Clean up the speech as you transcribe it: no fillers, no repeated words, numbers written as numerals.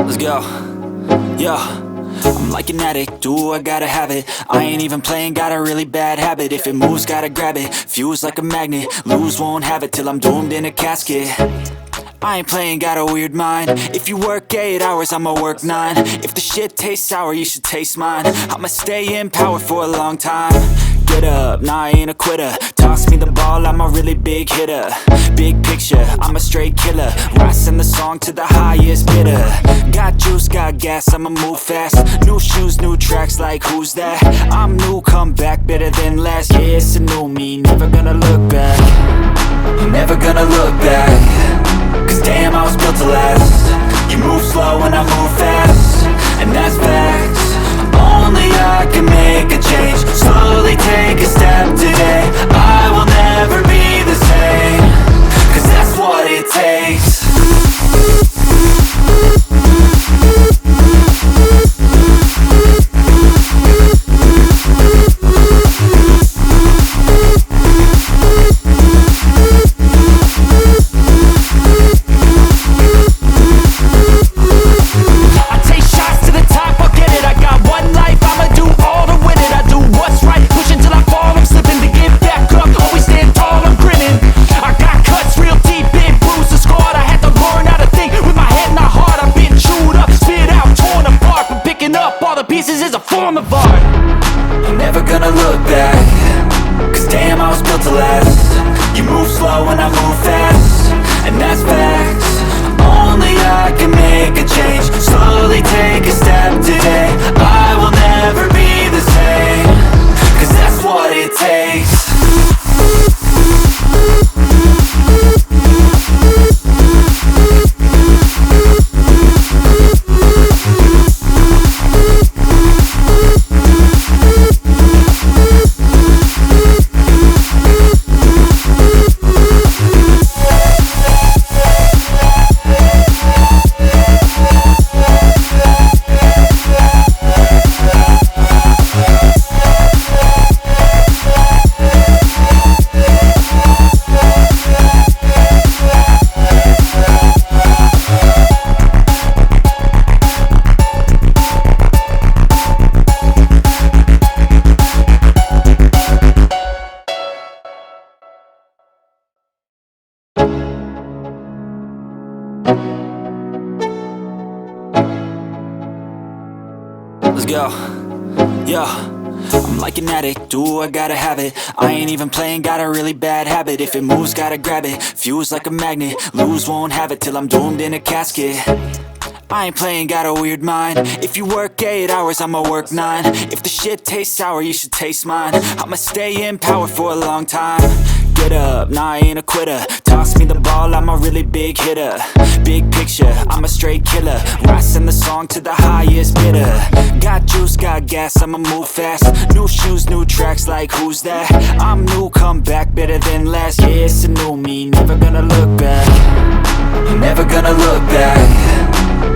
Let's go. Yo, I'm like an addict, do I gotta have it. I ain't even playing, got a really bad habit. If it moves, gotta grab it, fuse like a magnet. Lose, won't have it till I'm doomed in a casket. I ain't playing, got a weird mind. If you work 8 hours, I'ma work 9. If the shit tastes sour, you should taste mine. I'ma stay in power for a long time. Get up, nah, I ain't a quitter. Toss me the ball, I'm a really big hitter. Big picture, I'm a straight killer. Rising the song to the highest bidder. Got juice, got gas, I'ma move fast. New shoes, new tracks, like who's that? I'm new, come back, better than last. Yeah, it's a new me, never gonna look back. Never gonna look back. Cause damn, I was built to last. You move slow and I move fast, and that's facts. Only I can make a change. Slowly take a step today. I will never be the same. Cause that's what it takes. Pieces is a form of art. I'm never gonna look back. Cause damn, I was built to last. You move slow and I move fast, and that's facts. Only I can make a change. Slowly take a step today. I will never be the same. Cause that's what it takes. Let's go. Yo, I'm like an addict, do I gotta have it. I ain't even playing, got a really bad habit. If it moves, gotta grab it, fuse like a magnet. Lose, won't have it till I'm doomed in a casket. I ain't playing, got a weird mind. If you work 8 hours, I'ma work 9. If the shit tastes sour, you should taste mine. I'ma stay in power for a long time. Get up, nah, I ain't a quitter. Toss me the ball, I'm a really big hitter. Big picture, I'm a straight killer. Rising the song to the highest bidder. Got juice, got gas, I'ma move fast. New shoes, new tracks, like who's that? I'm new, come back, better than last. Yeah, it's a new me, never gonna look back. Never gonna look back.